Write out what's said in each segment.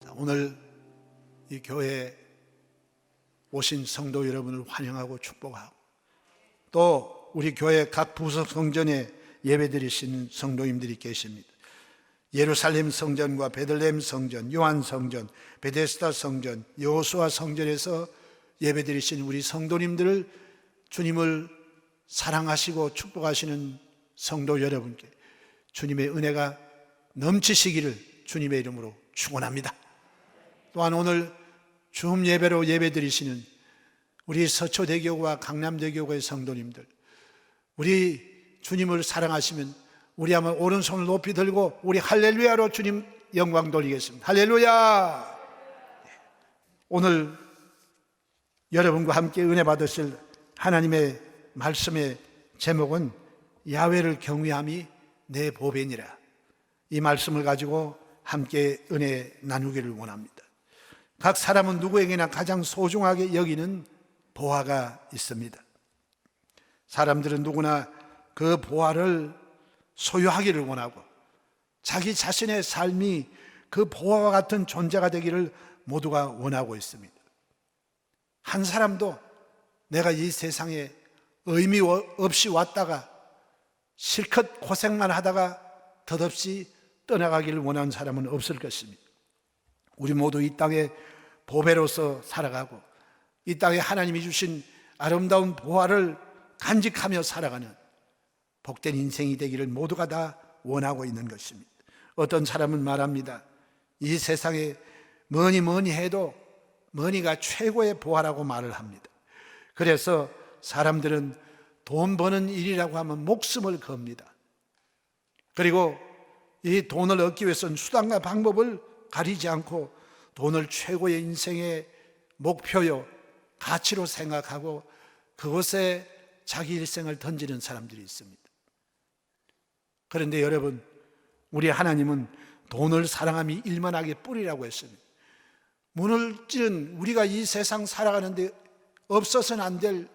오늘 이 교회에 오신 성도 여러분을 환영하고 축복하고, 또 우리 교회 각 부서 성전에 예배드리시는 성도님들이 계십니다. 예루살렘 성전과 베들레헴 성전, 요한 성전, 베데스다 성전, 여호수아 성전에서 예배드리신 우리 성도님들을, 주님을 사랑하시고 축복하시는 성도 여러분께 주님의 은혜가 넘치시기를 주님의 이름으로 축원합니다. 또한 오늘 줌 예배로 예배드리시는 우리 서초대교구와 강남대교구의 성도님들, 우리 주님을 사랑하시면 우리 한번 오른손을 높이 들고 우리 할렐루야로 주님 영광 돌리겠습니다. 할렐루야. 오늘 여러분과 함께 은혜 받으실 하나님의 말씀의 제목은 야훼를 경외함이 내 보배니라. 이 말씀을 가지고 함께 은혜 나누기를 원합니다. 각 사람은 누구에게나 가장 소중하게 여기는 보화가 있습니다. 사람들은 누구나 그 보화를 소유하기를 원하고, 자기 자신의 삶이 그 보화와 같은 존재가 되기를 모두가 원하고 있습니다. 한 사람도 내가 이 세상에 의미 없이 왔다가 실컷 고생만 하다가 덧없이 떠나가기를 원하는 사람은 없을 것입니다. 우리 모두 이 땅에 보배로서 살아가고, 이 땅에 하나님이 주신 아름다운 보화를 간직하며 살아가는 복된 인생이 되기를 모두가 다 원하고 있는 것입니다. 어떤 사람은 말합니다. 이 세상에 뭐니 해도 머니가 최고의 보화라고 말을 합니다. 그래서 사람들은 돈 버는 일이라고 하면 목숨을 겁니다. 그리고 이 돈을 얻기 위해서는 수단과 방법을 가리지 않고 돈을 최고의 인생의 목표요, 가치로 생각하고 그것에 자기 일생을 던지는 사람들이 있습니다. 그런데 여러분, 우리 하나님은 돈을 사랑함이 일만하게 뿌리라고 했습니다. 물질은 우리가 이 세상 살아가는데 없어서는 안 될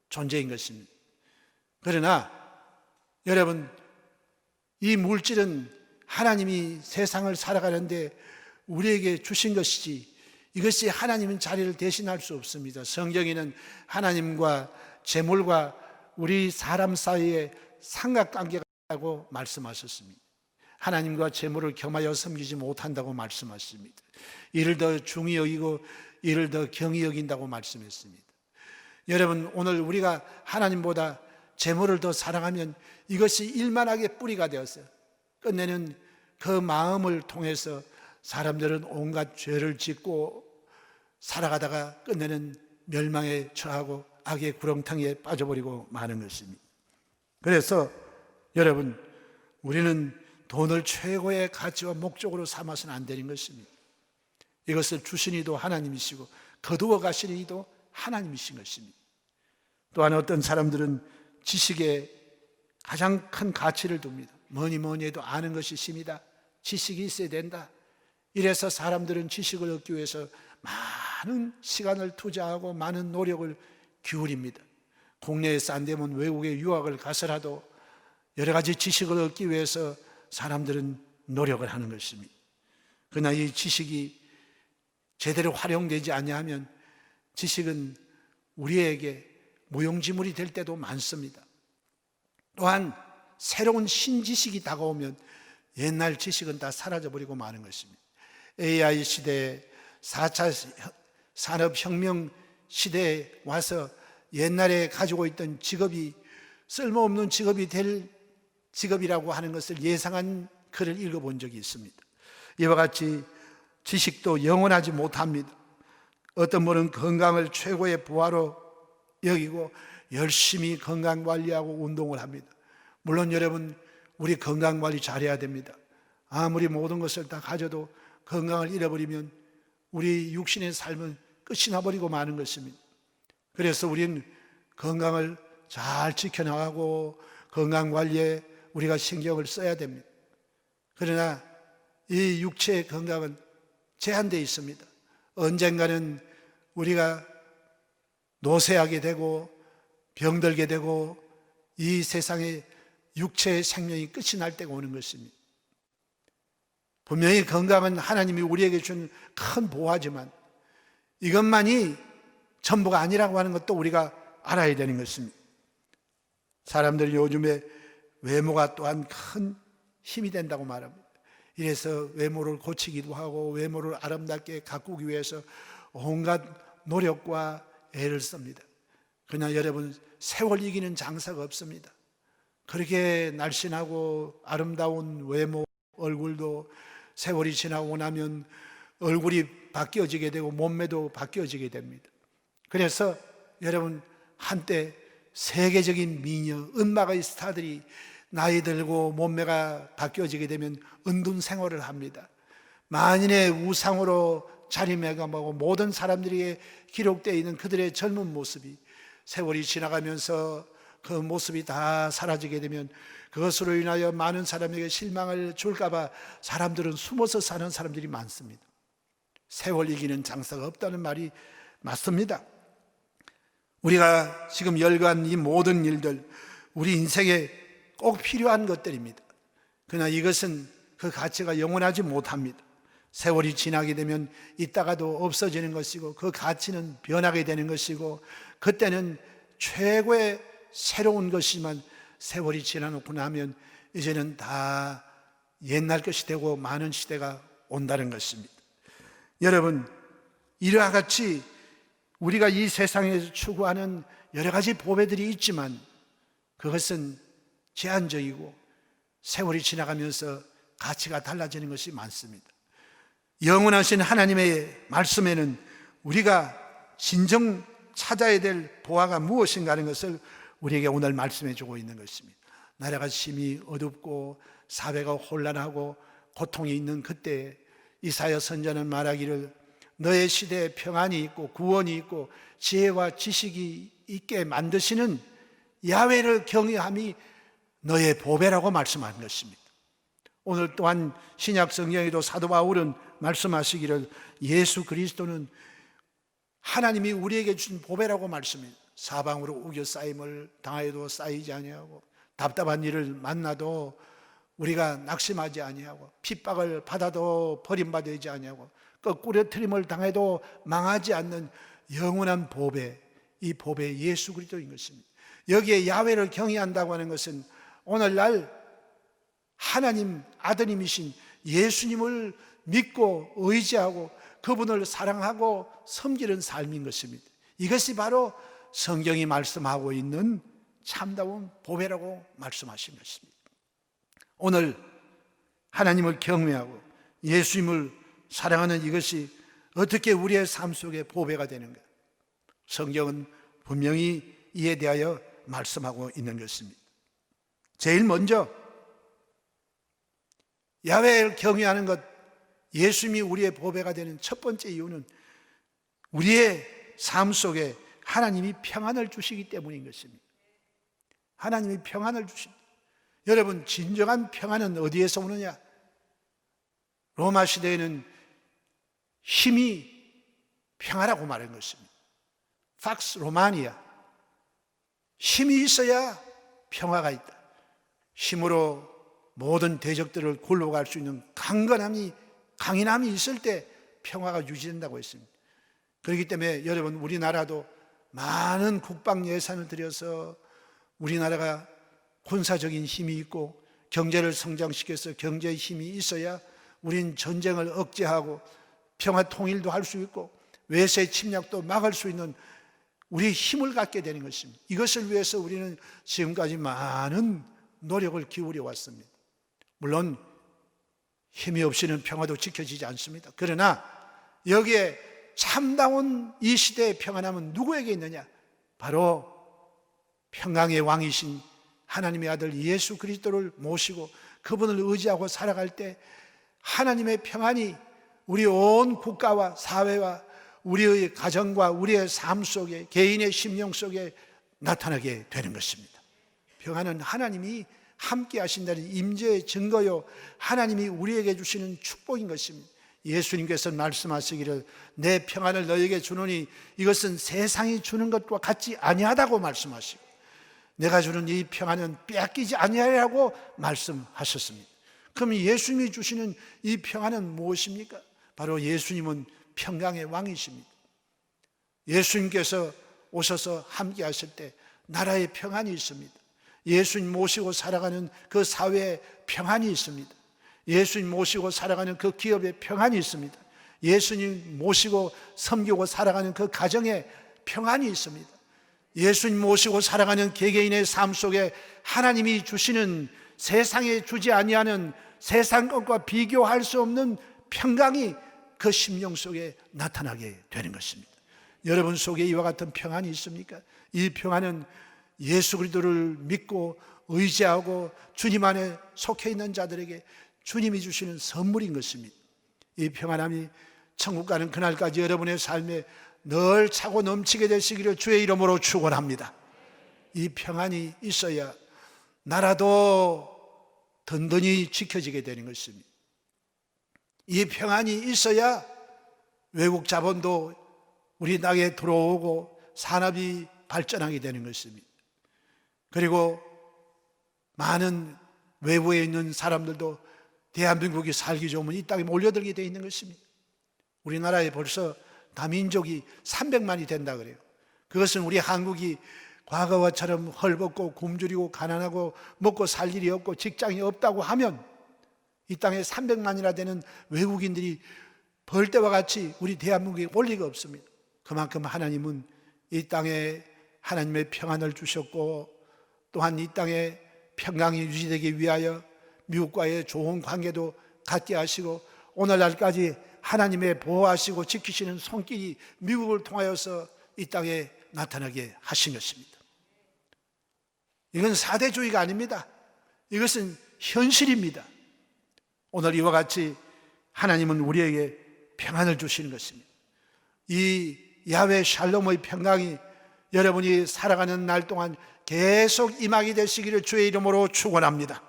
존재인 것입니다. 그러나 여러분, 이 물질은 하나님이 세상을 살아가는데 우리에게 주신 것이지, 이것이 하나님은 자리를 대신할 수 없습니다. 성경에는 하나님과 재물과 우리 사람 사이에 삼각관계가 있다고 말씀하셨습니다. 하나님과 재물을 겸하여 섬기지 못한다고 말씀하십니다. 이를 더 중히 여기고 이를 더 경히 여긴다고 말씀했습니다. 여러분, 오늘 우리가 하나님보다 재물을 더 사랑하면 이것이 일만하게 뿌리가 되었어요. 끝내는 그 마음을 통해서 사람들은 온갖 죄를 짓고 살아가다가 끝내는 멸망에 처하고 악의 구렁텅이에 빠져버리고 마는 것입니다. 그래서 여러분, 우리는 돈을 최고의 가치와 목적으로 삼아서는 안 되는 것입니다. 이것을 주신 이도 하나님이시고 거두어 가시는 이도 하나님이신 것입니다. 또한 어떤 사람들은 지식에 가장 큰 가치를 둡니다. 뭐니 해도 아는 것이 힘이다. 지식이 있어야 된다. 이래서 사람들은 지식을 얻기 위해서 많은 시간을 투자하고 많은 노력을 기울입니다. 국내에서 안 되면 외국에 유학을 가서라도 여러 가지 지식을 얻기 위해서 사람들은 노력을 하는 것입니다. 그러나 이 지식이 제대로 활용되지 않으면 지식은 우리에게 무용지물이 될 때도 많습니다. 또한 새로운 신지식이 다가오면 옛날 지식은 다 사라져버리고 마는 것입니다. AI 시대에 4차 산업혁명 시대에 와서 옛날에 가지고 있던 직업이 쓸모없는 직업이 될 직업이라고 하는 것을 예상한 글을 읽어본 적이 있습니다. 이와 같이 지식도 영원하지 못합니다. 어떤 분은 건강을 최고의 보화로 여기고 열심히 건강관리하고 운동을 합니다. 물론 여러분, 우리 건강관리 잘해야 됩니다. 아무리 모든 것을 다 가져도 건강을 잃어버리면 우리 육신의 삶은 끝이 나버리고 마는 것입니다. 그래서 우리는 건강을 잘 지켜나가고 건강관리에 우리가 신경을 써야 됩니다. 그러나 이 육체의 건강은 제한되어 있습니다. 언젠가는 우리가 노쇠하게 되고 병들게 되고 이 세상에 육체의 생명이 끝이 날 때가 오는 것입니다. 분명히 건강은 하나님이 우리에게 준 큰 보화지만 이것만이 전부가 아니라고 하는 것도 우리가 알아야 되는 것입니다. 사람들이 요즘에 외모가 또한 큰 힘이 된다고 말합니다. 이래서 외모를 고치기도 하고 외모를 아름답게 가꾸기 위해서 온갖 노력과 애를 씁니다. 그러나 여러분, 세월 이기는 장사가 없습니다. 그렇게 날씬하고 아름다운 외모, 얼굴도 세월이 지나고 나면 얼굴이 바뀌어지게 되고 몸매도 바뀌어지게 됩니다. 그래서 여러분, 한때 세계적인 미녀, 음악의 스타들이 나이 들고 몸매가 바뀌어지게 되면 은둔 생활을 합니다. 만인의 우상으로 자리매김하고 모든 사람들에게 기록되어 있는 그들의 젊은 모습이 세월이 지나가면서 그 모습이 다 사라지게 되면 그것으로 인하여 많은 사람에게 실망을 줄까봐 사람들은 숨어서 사는 사람들이 많습니다. 세월 이기는 장사가 없다는 말이 맞습니다. 우리가 지금 열거한 이 모든 일들, 우리 인생에 꼭 필요한 것들입니다. 그러나 이것은 그 가치가 영원하지 못합니다. 세월이 지나게 되면 있다가도 없어지는 것이고 그 가치는 변하게 되는 것이고 그때는 최고의 새로운 것이지만 세월이 지나놓고 나면 이제는 다 옛날 것이 되고 많은 시대가 온다는 것입니다. 여러분, 이와 같이 우리가 이 세상에서 추구하는 여러 가지 보배들이 있지만 그것은 제한적이고 세월이 지나가면서 가치가 달라지는 것이 많습니다. 영원하신 하나님의 말씀에는 우리가 진정 찾아야 될 보화가 무엇인가 하는 것을 우리에게 오늘 말씀해 주고 있는 것입니다. 나라가 심히 어둡고 사회가 혼란하고 고통이 있는 그때 이사야 선지자는 말하기를 너의 시대에 평안이 있고 구원이 있고 지혜와 지식이 있게 만드시는 야훼를 경외함이 너의 보배라고 말씀한 것입니다. 오늘 또한 신약 성경에도 사도 바울은 말씀하시기를 예수 그리스도는 하나님이 우리에게 주신 보배라고 말씀해요. 사방으로 우겨 쌓임을 당하여도 쌓이지 아니하고 답답한 일을 만나도 우리가 낙심하지 아니하고 핍박을 받아도 버림받지 아니하고 끄꾸러뜨림을 당해도 망하지 않는 영원한 보배, 이 보배 예수 그리스도인 것입니다. 여기에 야훼를 경외한다고 하는 것은 오늘날 하나님 아드님이신 예수님을 믿고 의지하고 그분을 사랑하고 섬기는 삶인 것입니다. 이것이 바로 성경이 말씀하고 있는 참다운 보배라고 말씀하신 것입니다. 오늘 하나님을 경외하고 예수님을 사랑하는 이것이 어떻게 우리의 삶 속에 보배가 되는가? 성경은 분명히 이에 대하여 말씀하고 있는 것입니다. 제일 먼저 야훼를 경외하는 것, 예수님이 우리의 보배가 되는 첫 번째 이유는 우리의 삶 속에 하나님이 평안을 주시기 때문인 것입니다. 하나님이 평안을 주십니다. 여러분, 진정한 평안은 어디에서 오느냐? 로마 시대에는 힘이 평화라고 말한 것입니다. 팍스 로마니아, 힘이 있어야 평화가 있다. 힘으로 모든 대적들을 굴러갈 수 있는 강인함이 있을 때 평화가 유지된다고 했습니다. 그렇기 때문에 여러분, 우리나라도 많은 국방 예산을 들여서 우리나라가 군사적인 힘이 있고 경제를 성장시켜서 경제의 힘이 있어야 우린 전쟁을 억제하고 평화 통일도 할 수 있고 외세 침략도 막을 수 있는 우리 힘을 갖게 되는 것입니다. 이것을 위해서 우리는 지금까지 많은 노력을 기울여 왔습니다. 물론 힘이 없이는 평화도 지켜지지 않습니다. 그러나 여기에 참다운 이 시대의 평안함은 누구에게 있느냐? 바로 평강의 왕이신 하나님의 아들 예수 그리스도를 모시고 그분을 의지하고 살아갈 때 하나님의 평안이 우리 온 국가와 사회와 우리의 가정과 우리의 삶 속에 개인의 심령 속에 나타나게 되는 것입니다. 평안은 하나님이 함께 하신다는 임재의 증거요, 하나님이 우리에게 주시는 축복인 것입니다. 예수님께서 말씀하시기를 내 평안을 너에게 주노니 이것은 세상이 주는 것과 같지 아니하다고 말씀하시고 내가 주는 이 평안은 빼앗기지 아니하리라고 말씀하셨습니다. 그럼 예수님이 주시는 이 평안은 무엇입니까? 바로 예수님은 평강의 왕이십니다. 예수님께서 오셔서 함께 하실 때 나라의 평안이 있습니다. 예수님 모시고 살아가는 그 사회에 평안이 있습니다. 예수님 모시고 살아가는 그 기업에 평안이 있습니다. 예수님 모시고 섬기고 살아가는 그 가정에 평안이 있습니다. 예수님 모시고 살아가는 개개인의 삶 속에 하나님이 주시는, 세상에 주지 아니하는, 세상 것과 비교할 수 없는 평강이 그 심령 속에 나타나게 되는 것입니다. 여러분 속에 이와 같은 평안이 있습니까? 이 평안은 예수 그리스도를 믿고 의지하고 주님 안에 속해 있는 자들에게 주님이 주시는 선물인 것입니다. 이 평안함이 천국 가는 그날까지 여러분의 삶에 늘 차고 넘치게 되시기를 주의 이름으로 축원합니다. 이 평안이 있어야 나라도 든든히 지켜지게 되는 것입니다. 이 평안이 있어야 외국 자본도 우리 땅에 들어오고 산업이 발전하게 되는 것입니다. 그리고 많은 외부에 있는 사람들도 대한민국이 살기 좋으면 이 땅에 몰려들게 되어 있는 것입니다. 우리나라에 벌써 다민족이 300만이 된다 그래요. 그것은 우리 한국이 과거와처럼 헐벗고 굶주리고 가난하고 먹고 살 일이 없고 직장이 없다고 하면 이 땅에 300만이나 되는 외국인들이 벌떼와 같이 우리 대한민국에 올 리가 없습니다. 그만큼 하나님은 이 땅에 하나님의 평안을 주셨고, 또한 이 땅에 평강이 유지되기 위하여 미국과의 좋은 관계도 갖게 하시고, 오늘날까지 하나님의 보호하시고 지키시는 손길이 미국을 통하여서 이 땅에 나타나게 하신 것입니다. 이건 사대주의가 아닙니다. 이것은 현실입니다. 오늘 이와 같이 하나님은 우리에게 평안을 주시는 것입니다. 이 야훼 샬롬의 평강이 여러분이 살아가는 날 동안 계속 임하게 되시기를 주의 이름으로 축원합니다.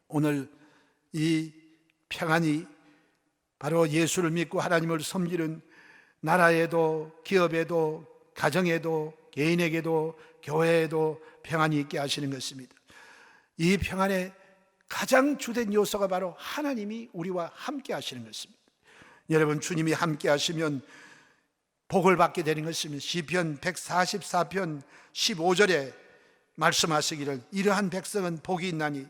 오늘 이 평안이 바로 예수를 믿고 하나님을 섬기는 나라에도, 기업에도, 가정에도, 개인에게도, 교회에도 평안이 있게 하시는 것입니다. 이 평안의 가장 주된 요소가 바로 하나님이 우리와 함께 하시는 것입니다. 여러분, 주님이 함께 하시면 복을 받게 되는 것입니다. 시편 144편 15절에 말씀하시기를 이러한 백성은 복이 있나니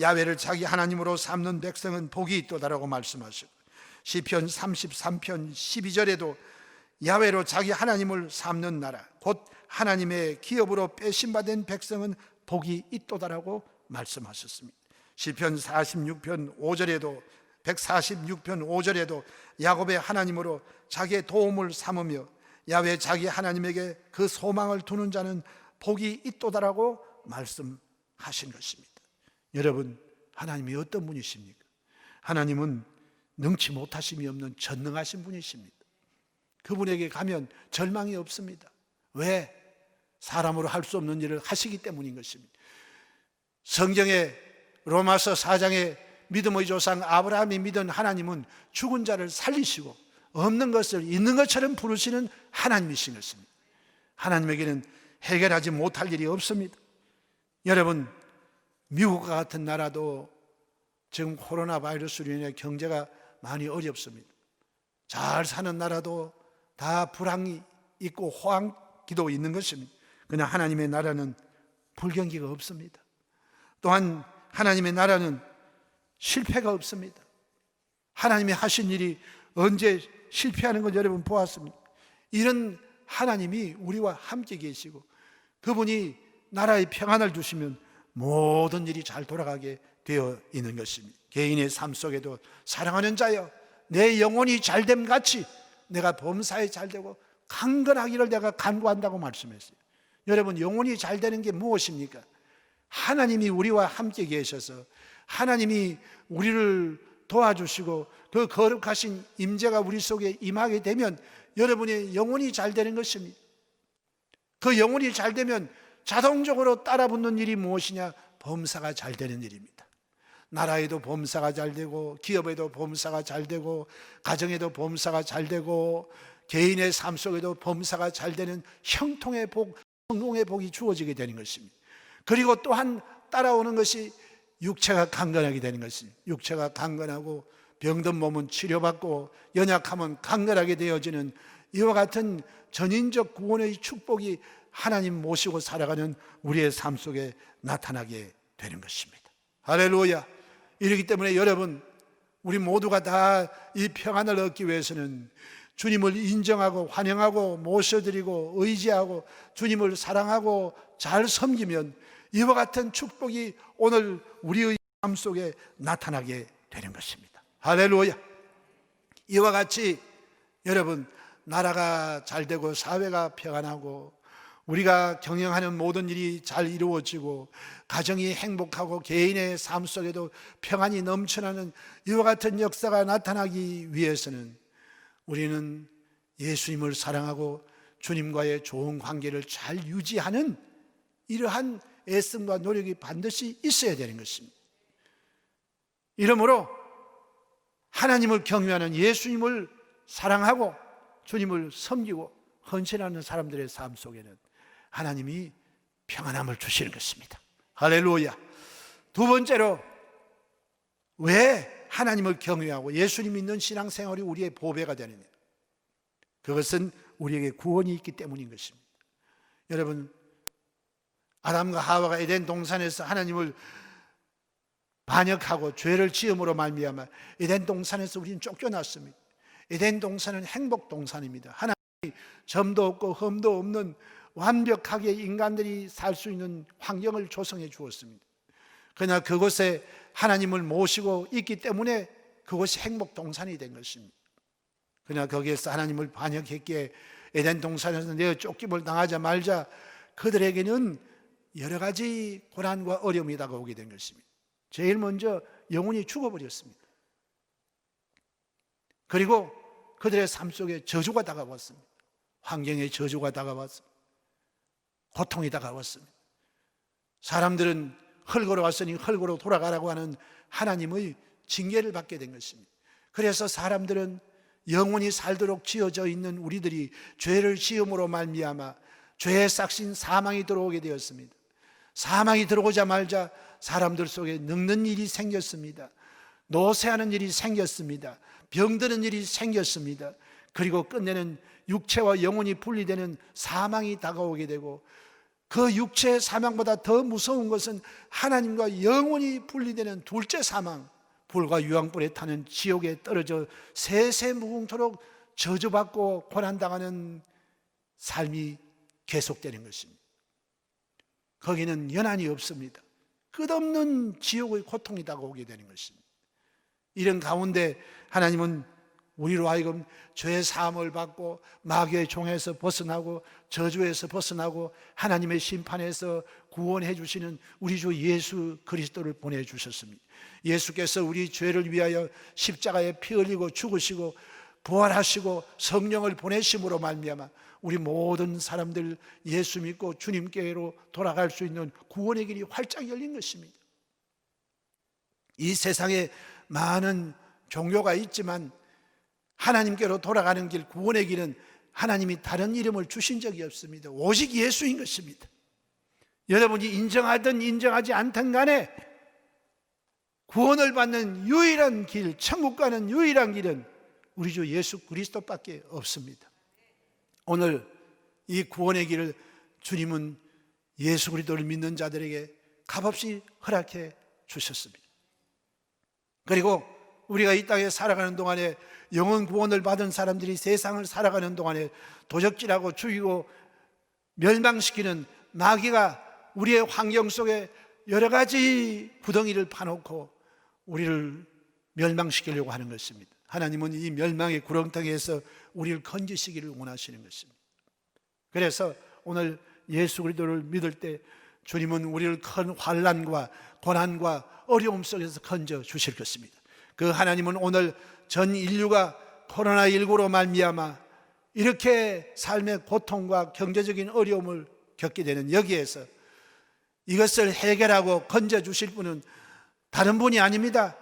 야훼를 자기 하나님으로 삼는 백성은 복이 있도다라고 말씀하시고, 시편 33편 12절에도 야훼로 자기 하나님을 삼는 나라 곧 하나님의 기업으로 빼심받은 백성은 복이 있도다라고 말씀하셨습니다. 시편 46편 5절에도 146편 5절에도 야곱의 하나님으로 자기의 도움을 삼으며 야훼 자기 하나님에게 그 소망을 두는 자는 복이 있도다라고 말씀하신 것입니다. 여러분, 하나님이 어떤 분이십니까? 하나님은 능치 못하심이 없는 전능하신 분이십니다. 그분에게 가면 절망이 없습니다. 왜? 사람으로 할 수 없는 일을 하시기 때문인 것입니다. 성경에 로마서 4장에 믿음의 조상 아브라함이 믿은 하나님은 죽은 자를 살리시고 없는 것을 있는 것처럼 부르시는 하나님이신 것입니다. 하나님에게는 해결하지 못할 일이 없습니다. 여러분, 미국과 같은 나라도 지금 코로나 바이러스로 인해 경제가 많이 어렵습니다. 잘 사는 나라도 다 불황이 있고 호황기도 있는 것입니다. 그러나 하나님의 나라는 불경기가 없습니다. 또한 하나님의 나라는 실패가 없습니다. 하나님이 하신 일이 언제 실패하는 걸 여러분 보았습니까? 이런 하나님이 우리와 함께 계시고 그분이 나라의 평안을 주시면 모든 일이 잘 돌아가게 되어 있는 것입니다. 개인의 삶 속에도 사랑하는 자여 내 영혼이 잘됨 같이 내가 범사에 잘되고 강건하기를 내가 간구한다고 말씀했어요. 여러분, 영혼이 잘되는 게 무엇입니까? 하나님이 우리와 함께 계셔서 하나님이 우리를 도와주시고 그 거룩하신 임재가 우리 속에 임하게 되면 여러분의 영혼이 잘 되는 것입니다. 그 영혼이 잘 되면 자동적으로 따라붙는 일이 무엇이냐? 범사가 잘 되는 일입니다. 나라에도 범사가 잘 되고 기업에도 범사가 잘 되고 가정에도 범사가 잘 되고 개인의 삶 속에도 범사가 잘 되는 형통의 복, 성공의 복이 주어지게 되는 것입니다. 그리고 또한 따라오는 것이 육체가 강건하게 되는 것입니다. 육체가 강건하고 병든 몸은 치료받고 연약하면 강건하게 되어지는 이와 같은 전인적 구원의 축복이 하나님 모시고 살아가는 우리의 삶 속에 나타나게 되는 것입니다. 할렐루야. 이렇기 때문에 여러분, 우리 모두가 다 이 평안을 얻기 위해서는 주님을 인정하고 환영하고 모셔드리고 의지하고 주님을 사랑하고 잘 섬기면 이와 같은 축복이 오늘 우리의 삶 속에 나타나게 되는 것입니다. 할렐루야. 이와 같이 여러분, 나라가 잘 되고 사회가 평안하고 우리가 경영하는 모든 일이 잘 이루어지고 가정이 행복하고 개인의 삶 속에도 평안이 넘쳐나는 이와 같은 역사가 나타나기 위해서는 우리는 예수님을 사랑하고 주님과의 좋은 관계를 잘 유지하는 이러한 애씀과 노력이 반드시 있어야 되는 것입니다. 이러므로 하나님을 경외하는, 예수님을 사랑하고 주님을 섬기고 헌신하는 사람들의 삶 속에는 하나님이 평안함을 주시는 것입니다. 할렐루야. 두 번째로, 왜 하나님을 경외하고 예수님 믿는 신앙생활이 우리의 보배가 되느냐? 그것은 우리에게 구원이 있기 때문인 것입니다. 여러분, 아담과 하와가 에덴 동산에서 하나님을 반역하고 죄를 지음으로 말미암아 에덴 동산에서 우리는 쫓겨났습니다. 에덴 동산은 행복 동산입니다. 하나님이 점도 없고 흠도 없는 완벽하게 인간들이 살 수 있는 환경을 조성해 주었습니다. 그러나 그곳에 하나님을 모시고 있기 때문에 그것이 행복 동산이 된 것입니다. 그러나 거기에서 하나님을 반역했기에 에덴 동산에서 내어 쫓김을 당하자 말자 그들에게는 여러 가지 고난과 어려움이 다가오게 된 것입니다. 제일 먼저 영혼이 죽어버렸습니다. 그리고 그들의 삶 속에 저주가 다가왔습니다. 환경의 저주가 다가왔습니다. 고통이 다가왔습니다. 사람들은 흙으로 왔으니 흙으로 돌아가라고 하는 하나님의 징계를 받게 된 것입니다. 그래서 사람들은 영원히 살도록 지어져 있는 우리들이 죄를 지음으로 말미암아 죄의 싹신 사망이 들어오게 되었습니다. 사망이 들어오자 말자 사람들 속에 늙는 일이 생겼습니다. 노쇠하는 일이 생겼습니다. 병드는 일이 생겼습니다. 그리고 끝내는 육체와 영혼이 분리되는 사망이 다가오게 되고, 그 육체의 사망보다 더 무서운 것은 하나님과 영혼이 분리되는 둘째 사망, 불과 유황불에 타는 지옥에 떨어져 세세무궁토록 저주받고 고난당하는 삶이 계속되는 것입니다. 거기는 연한이 없습니다. 끝없는 지옥의 고통이 다가오게 되는 것입니다. 이런 가운데 하나님은 우리로 하여금 죄의 사함을 받고 마귀의 종에서 벗어나고 저주에서 벗어나고 하나님의 심판에서 구원해 주시는 우리 주 예수 그리스도를 보내주셨습니다. 예수께서 우리 죄를 위하여 십자가에 피 흘리고 죽으시고 부활하시고 성령을 보내심으로 말미암아 우리 모든 사람들 예수 믿고 주님께로 돌아갈 수 있는 구원의 길이 활짝 열린 것입니다. 이 세상에 많은 종교가 있지만 하나님께로 돌아가는 길, 구원의 길은 하나님이 다른 이름을 주신 적이 없습니다. 오직 예수인 것입니다. 여러분이 인정하든 인정하지 않든 간에 구원을 받는 유일한 길, 천국 가는 유일한 길은 우리 주 예수 그리스도밖에 없습니다. 오늘 이 구원의 길을 주님은 예수 그리스도를 믿는 자들에게 값없이 허락해 주셨습니다. 그리고 우리가 이 땅에 살아가는 동안에 영혼 구원을 받은 사람들이 세상을 살아가는 동안에 도적질하고 죽이고 멸망시키는 마귀가 우리의 환경 속에 여러 가지 구덩이를 파놓고 우리를 멸망시키려고 하는 것입니다. 하나님은 이 멸망의 구렁텅이에서 우리를 건지시기를 원하시는 것입니다. 그래서 오늘 예수 그리스도를 믿을 때 주님은 우리를 큰 환난과 고난과 어려움 속에서 건져 주실 것입니다. 그 하나님은 오늘 전 인류가 코로나19로 말미암아 이렇게 삶의 고통과 경제적인 어려움을 겪게 되는 여기에서 이것을 해결하고 건져 주실 분은 다른 분이 아닙니다.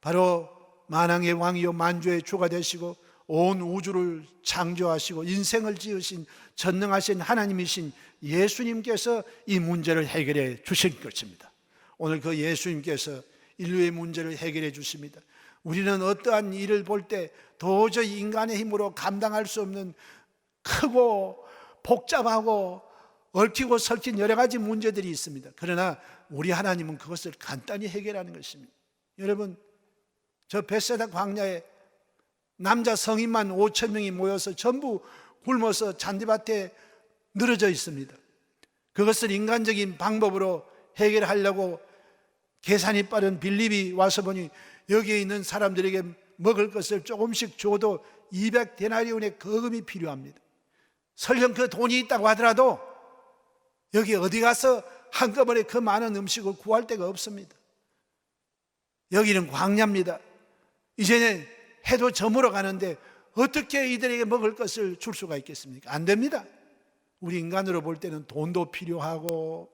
바로 만왕의 왕이요 만주의 주가 되시고 온 우주를 창조하시고 인생을 지으신 전능하신 하나님이신 예수님께서 이 문제를 해결해 주실 것입니다. 오늘 그 예수님께서 인류의 문제를 해결해 주십니다. 우리는 어떠한 일을 볼 때 도저히 인간의 힘으로 감당할 수 없는 크고 복잡하고 얽히고 설킨 여러 가지 문제들이 있습니다. 그러나 우리 하나님은 그것을 간단히 해결하는 것입니다. 여러분, 저 벳세다 광야에 남자 성인만 5천 명이 모여서 전부 굶어서 잔디밭에 늘어져 있습니다. 그것을 인간적인 방법으로 해결하려고 계산이 빠른 빌립이 와서 보니 여기에 있는 사람들에게 먹을 것을 조금씩 줘도 200데나리온의 거금이 필요합니다. 설령 그 돈이 있다고 하더라도 여기 어디 가서 한꺼번에 그 많은 음식을 구할 데가 없습니다. 여기는 광야입니다. 이제는 해도 저물어 가는데 어떻게 이들에게 먹을 것을 줄 수가 있겠습니까? 안 됩니다. 우리 인간으로 볼 때는 돈도 필요하고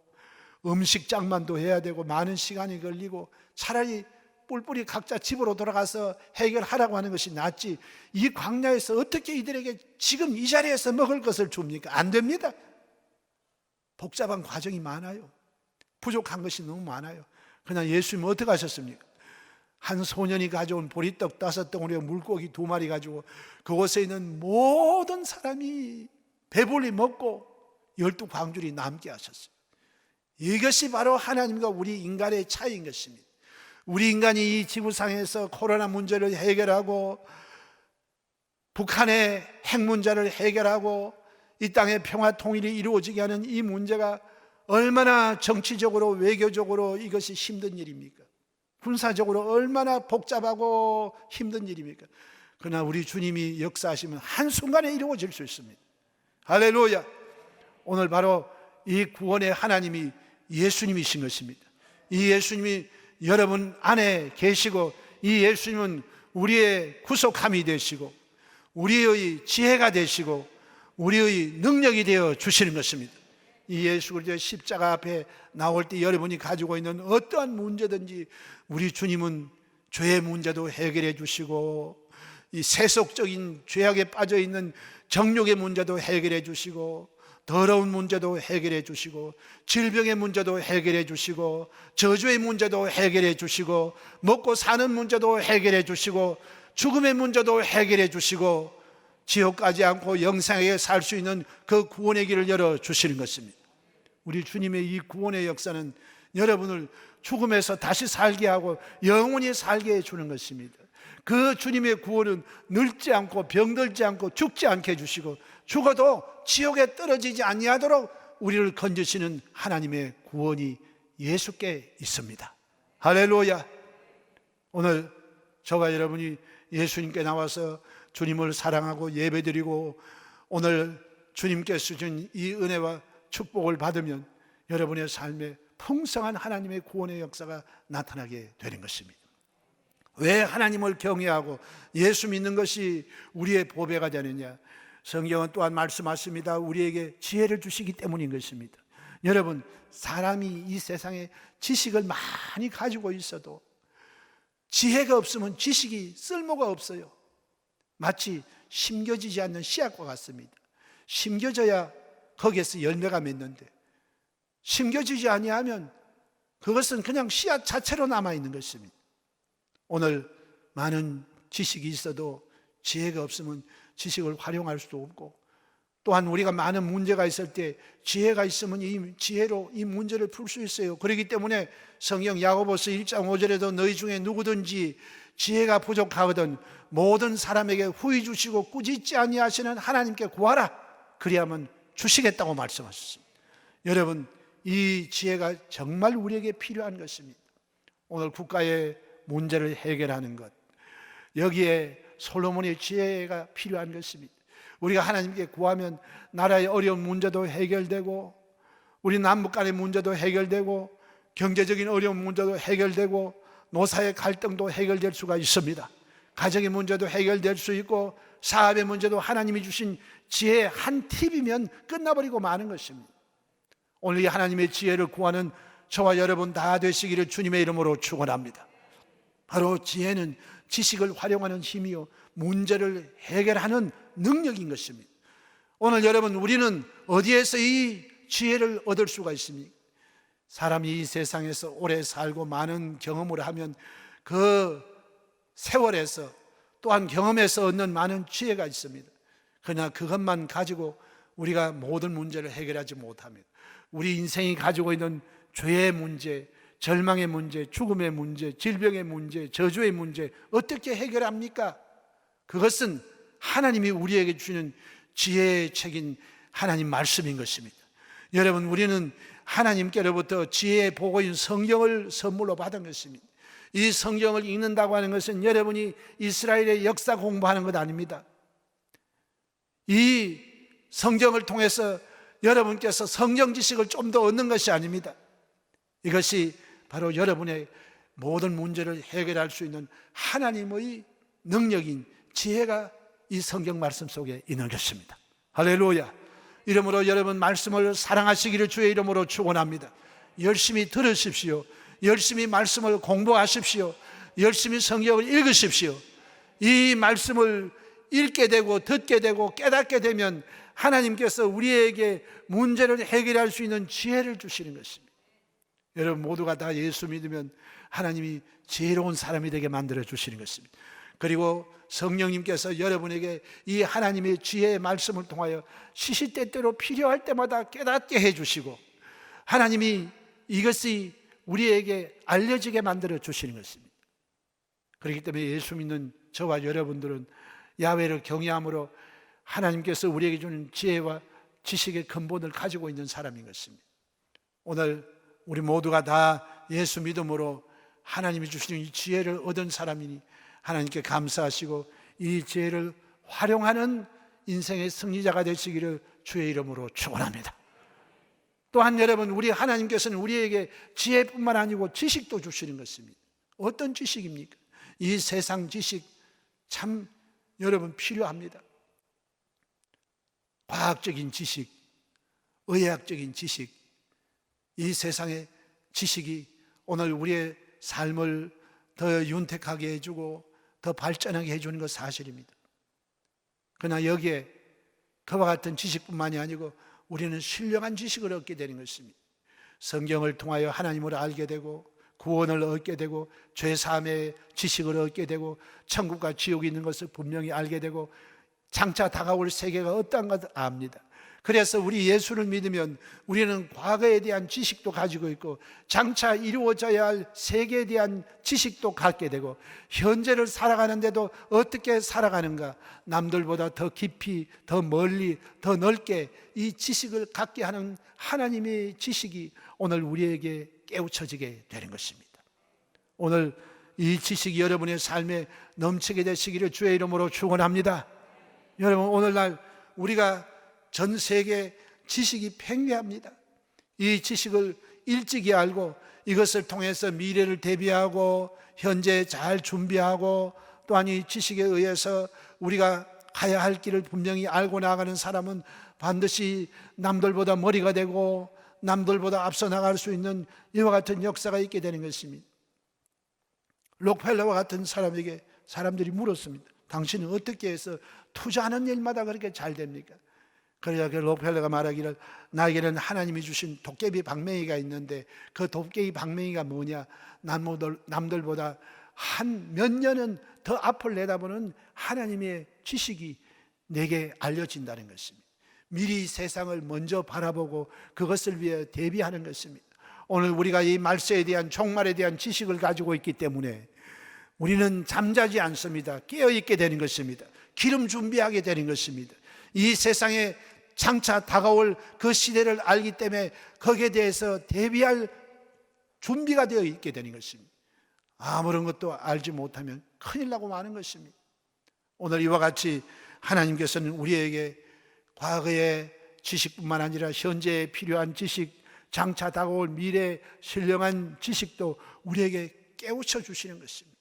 음식 장만도 해야 되고 많은 시간이 걸리고 차라리 뿔뿔이 각자 집으로 돌아가서 해결하라고 하는 것이 낫지, 이 광야에서 어떻게 이들에게 지금 이 자리에서 먹을 것을 줍니까? 안 됩니다. 복잡한 과정이 많아요. 부족한 것이 너무 많아요. 그러나 예수님은 어떻게 하셨습니까? 한 소년이 가져온 보리떡 5덩어리와 물고기 2마리 가지고 그곳에 있는 모든 사람이 배불리 먹고 12광줄이 남게 하셨어요. 이것이 바로 하나님과 우리 인간의 차이인 것입니다. 우리 인간이 이 지구상에서 코로나 문제를 해결하고 북한의 핵 문제를 해결하고 이 땅의 평화 통일이 이루어지게 하는 이 문제가 얼마나 정치적으로 외교적으로 이것이 힘든 일입니까? 군사적으로 얼마나 복잡하고 힘든 일입니까? 그러나 우리 주님이 역사하시면 한순간에 이루어질 수 있습니다. 할렐루야. 오늘 바로 이 구원의 하나님이 예수님이신 것입니다. 이 예수님이 여러분 안에 계시고 이 예수님은 우리의 구속함이 되시고 우리의 지혜가 되시고 우리의 능력이 되어 주시는 것입니다. 이 예수 그리스도의 십자가 앞에 나올 때 여러분이 가지고 있는 어떠한 문제든지 우리 주님은 죄의 문제도 해결해 주시고 이 세속적인 죄악에 빠져 있는 정욕의 문제도 해결해 주시고 더러운 문제도 해결해 주시고 질병의 문제도 해결해 주시고 저주의 문제도 해결해 주시고 먹고 사는 문제도 해결해 주시고 죽음의 문제도 해결해 주시고 지옥 가지 않고 영생하게 살 수 있는 그 구원의 길을 열어주시는 것입니다. 우리 주님의 이 구원의 역사는 여러분을 죽음에서 다시 살게 하고 영원히 살게 해주는 것입니다. 그 주님의 구원은 늙지 않고 병들지 않고 죽지 않게 해주시고 죽어도 지옥에 떨어지지 아니하도록 우리를 건지시는 하나님의 구원이 예수께 있습니다. 할렐루야. 오늘 저와 여러분이 예수님께 나와서 주님을 사랑하고 예배드리고 오늘 주님께서 주신 이 은혜와 축복을 받으면 여러분의 삶에 풍성한 하나님의 구원의 역사가 나타나게 되는 것입니다. 왜 하나님을 경외하고 예수 믿는 것이 우리의 보배가 되느냐? 성경은 또한 말씀하십니다. 우리에게 지혜를 주시기 때문인 것입니다. 여러분, 사람이 이 세상에 지식을 많이 가지고 있어도 지혜가 없으면 지식이 쓸모가 없어요. 마치 심겨지지 않는 씨앗과 같습니다. 심겨져야 거기에서 열매가 맺는데 심겨지지 아니하면 그것은 그냥 씨앗 자체로 남아있는 것입니다. 오늘 많은 지식이 있어도 지혜가 없으면 지식을 활용할 수도 없고 또한 우리가 많은 문제가 있을 때 지혜가 있으면 이 지혜로 이 문제를 풀 수 있어요. 그렇기 때문에 성경 야고보서 1장 5절에도 너희 중에 누구든지 지혜가 부족하거든 모든 사람에게 후히 주시고 꾸짖지 아니하시는 하나님께 구하라. 그리하면 주시겠다고 말씀하셨습니다. 여러분, 이 지혜가 정말 우리에게 필요한 것입니다. 오늘 국가의 문제를 해결하는 것, 여기에 솔로몬의 지혜가 필요한 것입니다. 우리가 하나님께 구하면 나라의 어려운 문제도 해결되고 우리 남북 간의 문제도 해결되고 경제적인 어려운 문제도 해결되고 노사의 갈등도 해결될 수가 있습니다. 가정의 문제도 해결될 수 있고 사업의 문제도 하나님이 주신 지혜 한 팁이면 끝나버리고 마는 것입니다. 오늘 이 하나님의 지혜를 구하는 저와 여러분 다 되시기를 주님의 이름으로 축원합니다. 바로 지혜는 지식을 활용하는 힘이요 문제를 해결하는 능력인 것입니다. 오늘 여러분, 우리는 어디에서 이 지혜를 얻을 수가 있습니까? 사람이 이 세상에서 오래 살고 많은 경험을 하면 그 세월에서 또한 경험에서 얻는 많은 지혜가 있습니다. 그러나 그것만 가지고 우리가 모든 문제를 해결하지 못합니다. 우리 인생이 가지고 있는 죄의 문제, 절망의 문제, 죽음의 문제, 질병의 문제, 저주의 문제 어떻게 해결합니까? 그것은 하나님이 우리에게 주는 지혜의 책인 하나님 말씀인 것입니다. 여러분, 우리는 하나님께로부터 지혜의 보고인 성경을 선물로 받은 것입니다. 이 성경을 읽는다고 하는 것은 여러분이 이스라엘의 역사 공부하는 것 아닙니다. 이 성경을 통해서 여러분께서 성경 지식을 좀 더 얻는 것이 아닙니다. 이것이 바로 여러분의 모든 문제를 해결할 수 있는 하나님의 능력인 지혜가 이 성경 말씀 속에 있는 것입니다. 할렐루야. 이러므로 여러분 말씀을 사랑하시기를 주의 이름으로 축원합니다. 열심히 들으십시오. 열심히 말씀을 공부하십시오. 열심히 성경을 읽으십시오. 이 말씀을 읽게 되고 듣게 되고 깨닫게 되면 하나님께서 우리에게 문제를 해결할 수 있는 지혜를 주시는 것입니다. 여러분 모두가 다 예수 믿으면 하나님이 지혜로운 사람이 되게 만들어 주시는 것입니다. 그리고 성령님께서 여러분에게 이 하나님의 지혜의 말씀을 통하여 시시때때로 필요할 때마다 깨닫게 해주시고 하나님이 이것이 우리에게 알려지게 만들어 주시는 것입니다. 그렇기 때문에 예수 믿는 저와 여러분들은 야훼를 경외함으로 하나님께서 우리에게 주는 지혜와 지식의 근본을 가지고 있는 사람인 것입니다. 오늘 우리 모두가 다 예수 믿음으로 하나님이 주시는 이 지혜를 얻은 사람이니 하나님께 감사하시고 이 지혜를 활용하는 인생의 승리자가 되시기를 주의 이름으로 축원합니다. 또한 여러분, 우리 하나님께서는 우리에게 지혜뿐만 아니고 지식도 주시는 것입니다. 어떤 지식입니까? 이 세상 지식 참 여러분 필요합니다. 과학적인 지식, 의학적인 지식, 이 세상의 지식이 오늘 우리의 삶을 더 윤택하게 해주고 더 발전하게 해주는 것 사실입니다. 그러나 여기에 그와 같은 지식뿐만이 아니고 우리는 신령한 지식을 얻게 되는 것입니다. 성경을 통하여 하나님을 알게 되고 구원을 얻게 되고 죄사함의 지식을 얻게 되고 천국과 지옥이 있는 것을 분명히 알게 되고 장차 다가올 세계가 어떠한 것을 압니다. 그래서 우리 예수를 믿으면 우리는 과거에 대한 지식도 가지고 있고 장차 이루어져야 할 세계에 대한 지식도 갖게 되고 현재를 살아가는데도 어떻게 살아가는가, 남들보다 더 깊이, 더 멀리, 더 넓게 이 지식을 갖게 하는 하나님의 지식이 오늘 우리에게 깨우쳐지게 되는 것입니다. 오늘 이 지식이 여러분의 삶에 넘치게 되시기를 주의 이름으로 축원합니다. 여러분, 오늘날 우리가 전 세계 지식이 팽배합니다. 이 지식을 일찍이 알고 이것을 통해서 미래를 대비하고 현재 잘 준비하고 또한 이 지식에 의해서 우리가 가야 할 길을 분명히 알고 나가는 사람은 반드시 남들보다 머리가 되고 남들보다 앞서 나갈 수 있는 이와 같은 역사가 있게 되는 것입니다. 록펠러와 같은 사람에게 사람들이 물었습니다. 당신은 어떻게 해서 투자하는 일마다 그렇게 잘 됩니까? 그래야 그 록펠러가 말하기를 나에게는 하나님이 주신 도깨비 방맹이가 있는데 그 도깨비 방맹이가 뭐냐? 남들보다 한 몇 년은 더 앞을 내다보는 하나님의 지식이 내게 알려진다는 것입니다. 미리 세상을 먼저 바라보고 그것을 위해 대비하는 것입니다. 오늘 우리가 이 말세에 대한 종말에 대한 지식을 가지고 있기 때문에 우리는 잠자지 않습니다. 깨어있게 되는 것입니다. 기름 준비하게 되는 것입니다. 이 세상에 장차 다가올 그 시대를 알기 때문에 거기에 대해서 대비할 준비가 되어 있게 되는 것입니다. 아무런 것도 알지 못하면 큰일 나고 마는 것입니다. 오늘 이와 같이 하나님께서는 우리에게 과거의 지식뿐만 아니라 현재에 필요한 지식, 장차 다가올 미래의 신령한 지식도 우리에게 깨우쳐 주시는 것입니다.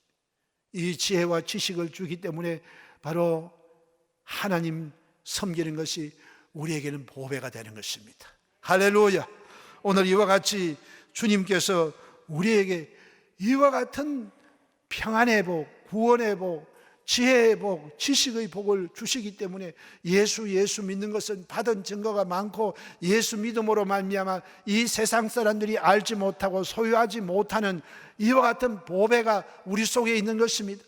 이 지혜와 지식을 주기 때문에 바로 하나님 섬기는 것이 우리에게는 보배가 되는 것입니다. 할렐루야. 오늘 이와 같이 주님께서 우리에게 이와 같은 평안의 복, 구원의 복, 지혜의 복, 지식의 복을 주시기 때문에 예수 믿는 것은 받은 증거가 많고, 예수 믿음으로 말미암아 이 세상 사람들이 알지 못하고 소유하지 못하는 이와 같은 보배가 우리 속에 있는 것입니다.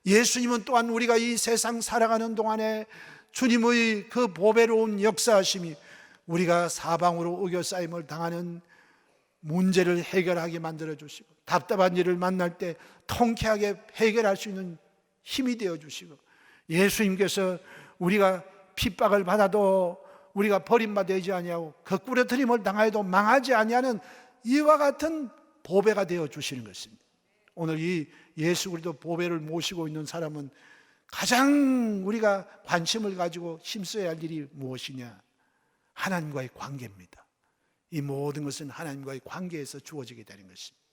예수님은 또한 우리가 이 세상 살아가는 동안에 주님의 그 보배로운 역사하심이 우리가 사방으로 의교싸임을 당하는 문제를 해결하게 만들어 주시고, 답답한 일을 만날 때 통쾌하게 해결할 수 있는 힘이 되어 주시고, 예수님께서 우리가 핍박을 받아도 우리가 버림받지 아니하고 거꾸러뜨림을 당하여도 망하지 아니하는 이와 같은 보배가 되어 주시는 것입니다. 오늘 이 예수 그리스도 보배를 모시고 있는 사람은 가장 우리가 관심을 가지고 힘써야 할 일이 무엇이냐? 하나님과의 관계입니다. 이 모든 것은 하나님과의 관계에서 주어지게 되는 것입니다.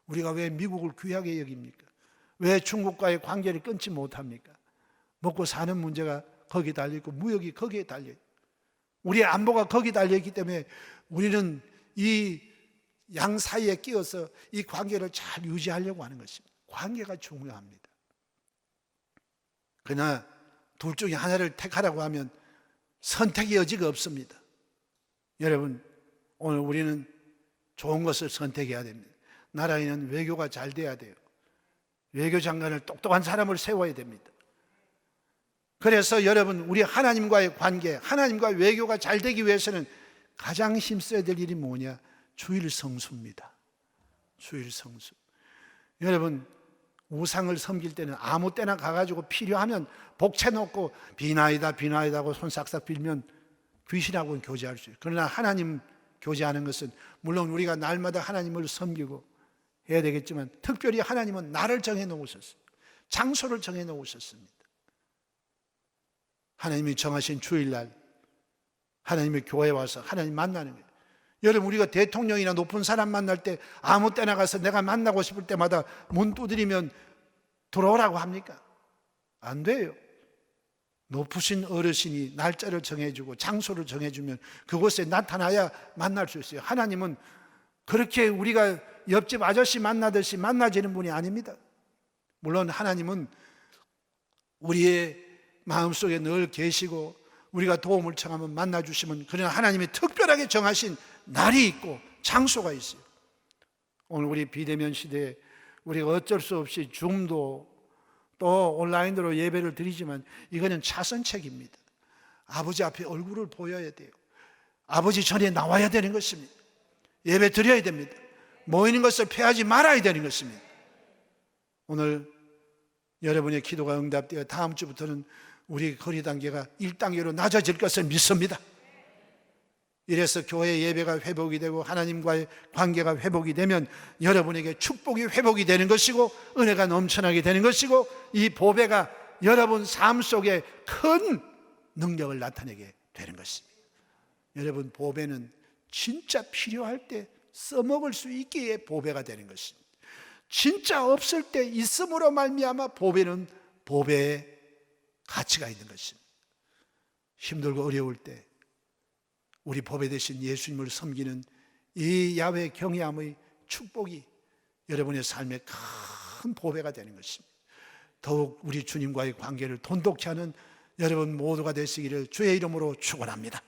우리가 왜 미국을 귀하게 여깁니까? 왜 중국과의 관계를 끊지 못합니까? 먹고 사는 문제가 거기에 달려있고 무역이 거기에 달려있고 우리의 안보가 거기에 달려있기 때문에 우리는 이 양 사이에 끼어서 이 관계를 잘 유지하려고 하는 것입니다. 관계가 중요합니다. 그러나 둘 중에 하나를 택하라고 하면 선택의 여지가 없습니다. 여러분, 오늘 우리는 좋은 것을 선택해야 됩니다. 나라에는 외교가 잘 돼야 돼요. 외교장관을 똑똑한 사람을 세워야 됩니다. 그래서 여러분, 우리 하나님과의 관계, 하나님과 외교가 잘 되기 위해서는 가장 힘써야 될 일이 뭐냐? 주일 성수입니다. 주일 성수. 여러분, 우상을 섬길 때는 아무 때나 가가지고 필요하면 복채 놓고 비나이다 하고 손 싹싹 빌면 귀신하고는 교제할 수 있어요. 그러나 하나님 교제하는 것은 물론 우리가 날마다 하나님을 섬기고 해야 되겠지만, 특별히 하나님은 날을 정해 놓으셨어요. 장소를 정해 놓으셨습니다. 하나님이 정하신 주일날 하나님의 교회에 와서 하나님 만나는 거예요. 여러분, 우리가 대통령이나 높은 사람 만날 때 아무 때나 가서 내가 만나고 싶을 때마다 문 두드리면 들어오라고 합니까? 안 돼요. 높으신 어르신이 날짜를 정해주고 장소를 정해주면 그곳에 나타나야 만날 수 있어요. 하나님은 그렇게 우리가 옆집 아저씨 만나듯이 만나지는 분이 아닙니다. 물론 하나님은 우리의 마음속에 늘 계시고 우리가 도움을 청하면 만나주시면, 그러나 하나님이 특별하게 정하신 날이 있고 장소가 있어요. 오늘 우리 비대면 시대에 우리가 어쩔 수 없이 줌도 또 온라인으로 예배를 드리지만 이거는 차선책입니다. 아버지 앞에 얼굴을 보여야 돼요. 아버지 전에 나와야 되는 것입니다. 예배 드려야 됩니다. 모이는 것을 패하지 말아야 되는 것입니다. 오늘 여러분의 기도가 응답되어 다음 주부터는 우리 거리 단계가 1단계로 낮아질 것을 믿습니다. 이래서 교회 예배가 회복이 되고 하나님과의 관계가 회복이 되면 여러분에게 축복이 회복이 되는 것이고 은혜가 넘쳐나게 되는 것이고, 이 보배가 여러분 삶 속에 큰 능력을 나타내게 되는 것입니다. 여러분, 보배는 진짜 필요할 때 써먹을 수 있기에 보배가 되는 것입니다. 진짜 없을 때 있음으로 말미암아 보배는 보배의 가치가 있는 것입니다. 힘들고 어려울 때 우리 보배 되신 예수님을 섬기는 이 야훼 경외함의 축복이 여러분의 삶에 큰 보배가 되는 것입니다. 더욱 우리 주님과의 관계를 돈독히 하는 여러분 모두가 되시기를 주의 이름으로 축원합니다.